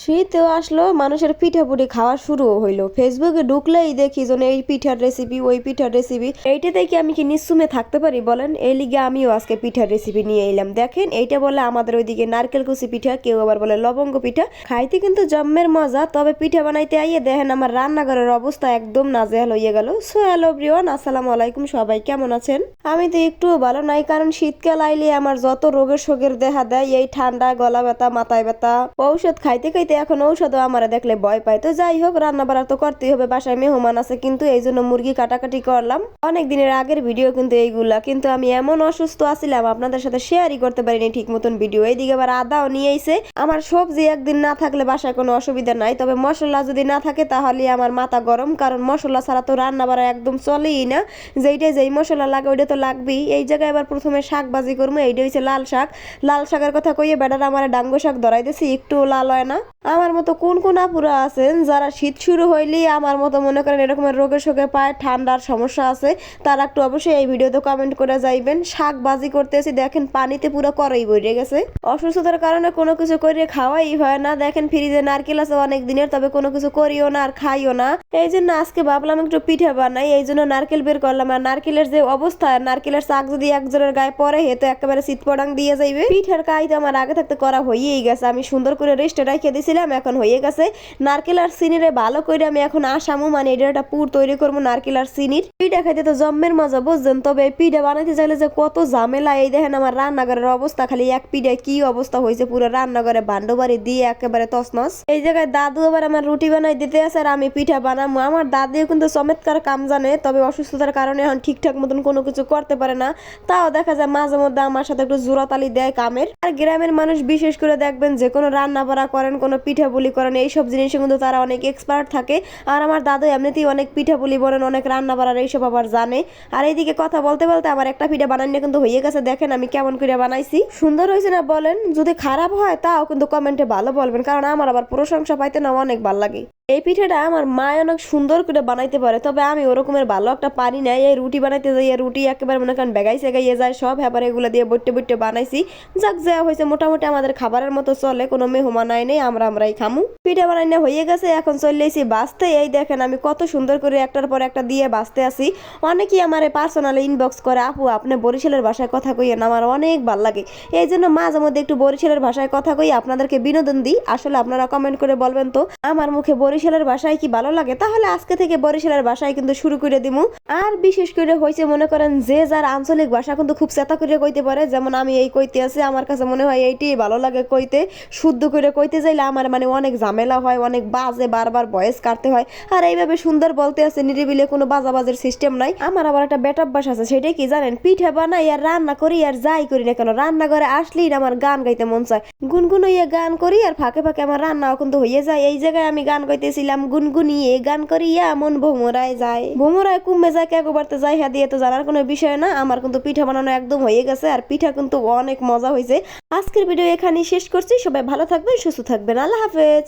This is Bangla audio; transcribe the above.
শীতেও আসলো, মানুষের পিঠাপুঠি খাওয়া শুরু হইলো। ফেসবুকে ঢুকলেই দেখি যেন এই পিঠার রেসিপি, ওই পিঠার রেসিপি। এইটাতে কি আমি কি নিঃসুমে থাকতে পারি বলেন? এই লিগে আমিও আজকে পিঠার রেসিপি নিয়ে এলাম। দেখেন, এইটা বলে আমাদের ওইদিকে নারকেল কুচি পিঠা, কেউ আবার বলে লবঙ্গ পিঠা। খাইতে কিন্তু জম্মের মজা, তবে পিঠা বানাইতে আইয়ে দেখেন আমার রান্নাঘরের অবস্থা একদম নাজেহাল হইয়া গেল। সো হ্যালো এভরিওয়ান, আসসালামু আলাইকুম, সবাই কেমন আছেন? আমি তো একটু ভালো নাই, কারণ শীতকাল আইলে আমার যত রোগের শোকের দেখা দেয়, এই ঠান্ডা, গলা ব্যথা, মাথায় ব্যথা, ঔষধ খাইতে খাইতে এখন ঔষধও আমার দেখলে ভয় পায়। তো যাই হোক, রান্না বাড়া তো করতেই হবে, বাসায় মেহমান আছে, কিন্তু এই জন্য মুরগি কাটাকাটি করলাম। অনেক দিনের আগের ভিডিও কিন্তু এইগুলা, কিন্তু আমি এমন অসুস্থ আছিলাম আপনাদের সাথে শেয়ারই করতে পারিনি ঠিক মতন ভিডিও। এইদিকে আবার আদাও নিয়ে আইছে। আমার সবজি একদিন না থাকলে বাসায় কোনো অসুবিধা নাই, তবে মশলা যদি না থাকে তাহলে আমার মাথা গরম, কারণ মশলা ছাড়া তো রান্না বাড়া একদম চলেই না। যেই মশলা লাগে ওইটা তো লাগবেই। এই জায়গায় আবার প্রথমে শাক ভাজি করবো, এইটা হচ্ছে লাল শাক। লাল শাকের কথা কইয়ে বেটার আমার ডাঙ্গো শাক ধরাই দিছি, একটু লাল হয় না। আমার মতো কোন কোন আপুরা আছেন যারা শীত শুরু হইলেই আমার মতো মনে করেন এরকমের রোগে শোকে পায়, ঠান্ডার সমস্যা আছে, তারা একটু অবশ্যই এই ভিডিওতে কমেন্ট করে যাইবেন। শাক ভাজি করতেছি, দেখেন পানিতে পুরো করই বইরে গেছে। অসুস্থতার কারণে কোনো কিছু করে খাওয়াই হয় না। দেখেন ফ্রিজে নারকেল আছে অনেক দিনের, তবে কোনো কিছু করিও না আর খাইও না। এই জন্য আজকে ভাবলাম একটু পিঠা বানাই, এই জন্য নারকেল বের করলাম। আর নারকেলের যে অবস্থা, নারকেলের শাক যদি একজনের গায়ে পরে হেতো একেবারে শীতপড়াং দিয়ে যাইবে। পিঠার কাজ তো আমার আগে থাকতে করা হয়েই গেছে, আমি সুন্দর করে রেস্টে রেখে দিছিলাম, এখন হয়ে গেছে। নারকেল আর চিনিরে ভালো করে আমি এখন আসামু, মানে এটা একটা পুর তৈরি করবো নারকেল আর চিনির। পিঠা খাইতে তো জম্মের মজা, বুঝছেন? তবে পিঠা বানাইতে চাইলে যে কত ঝামেলা। এই দেখেন আমার রান্নাঘরের অবস্থা, খালি এক পিঠায় কি অবস্থা হয়েছে, পুরো রান্নাঘরে ভান্ডো বাড়ি দিয়ে একেবারে তছনছ। এই জায়গায় দাদু আবার আমার রুটি বানাই দিতে আছে আর আমি পিঠা বানাবো। আমার দাদিও কিন্তু চমৎকার কাম জানে, তবে অসুস্থতার কারণে এখন ঠিকঠাক মতন কোনো কিছু করতে পারে না। তাও দেখা যায় মাঝে মধ্যে আমার সাথে একটু জোরাতালি দেয় কামের। আর গ্রামের মানুষ বিশেষ করে দেখবেন যে কোনো রান্না বাড়া করেন, কোনো পিঠা বুলি করেন, এইসব জিনিসে কিন্তু তারা অনেক এক্সপার্ট থাকে। আর আমার দাদু এমনিতেই অনেক পিঠা বুলি বলেন, অনেক রান্না বাড়ার এইসব আবার জানে। আর এইদিকে কথা বলতে বলতে আমার একটা পিঠা বানানো কিন্তু হয়ে গেছে। দেখেন আমি কেমন করে বানাইছি, সুন্দর হয়েছে না বলেন? যদি খারাপ হয় তাও কিন্তু কমেন্টে ভালো বলবেন, কারণ আমার আবার প্রশংসা পাইতে না অনেক ভালো লাগে। এই পিঠাটা আমার মা অনেক সুন্দর করে বানাইতে পারে, তবে আমি ওরকমের ভালো একটা পারি না। এই রুটি বানাইতে যাই, রুটি একেবারে মনে করেন বেগাই সেগাইয়ে যায় সব, হ্যাঁ এগুলো দিয়ে বইটে বইটে বানাইছি। যাক যা হয়েছে, মোটামুটি আমাদের খাবারের মতো চলে, কোনো মেহমান আই নেই, আমরাই খামু। পিঠা বানাইনা হয়ে গেছে, এখন চলেছি বাঁচতে। এই দেখেন আমি কত সুন্দর করে একটার পর একটা দিয়ে বাঁচতে আসি। অনেকেই আমার পার্সোনালি ইনবক্স করে, আপু আপনি বরিশালের ভাষায় কথা কইয়েন, আমার অনেক ভাল লাগে। এই জন্য মাঝে মধ্যে একটু বরিশালের ভাষায় কথা কই, আপনাদেরকে বিনোদন দিই। আসলে আপনারা কমেন্ট করে বলবেন তো আমার মুখে বরিশালের ভাষায় কি ভালো লাগে, তাহলে আজকে থেকে বরিশালের ভাষায় কিন্তু শুরু করে দিমু। আর বিশেষ করে হয়েছে মনে করেন যে যার আঞ্চলিক ভাষা কিন্তু খুব চেতা করে কইতে পারে, যেমন আমি এই কইতে আছি, আমার কাছে মনে হয় এইটাই ভালো লাগে কইতে। শুদ্ধ করে কইতে যাইলে আমার মানে অনেক ঝামেলা হয়, অনেক বাজে, বারবার ভয়েস কাটতে হয়। আর এইভাবে সুন্দর বলতে আছে নিরিবিলে, কোনো বাজাবাজের সিস্টেম নাই। আমার আবার একটা বেট অভ্যাস আছে, সেটা কি জানেন? পিঠা বানাই আর রান্না করি আর যাই করি না কেন, রান্নাঘরে আসলেই আমার গান গাইতে মন চায়। গুনগুন হইয়া গান করি আর ফাঁকে ফাঁকে আমার রান্নাও কিন্তু হয়ে যায়। এই জায়গায় আমি গান গাইতেছিলাম, গুনগুনিয়ে গান করিয়া মন ভোমরায় যায়, ভোমরায় কুমে যায়, কে গোবারতে যায়, হ্যাঁ দিয়ে তো জানার কোনো বিষয় না। আমার কিন্তু পিঠা বানানো একদম হয়ে গেছে, আর পিঠা কিন্তু অনেক মজা হয়েছে। আজকের ভিডিও এখানেই শেষ করছি। সবাই ভালো থাকবেন, সুস্থ থাকবেন, আল্লাহ হাফেজ।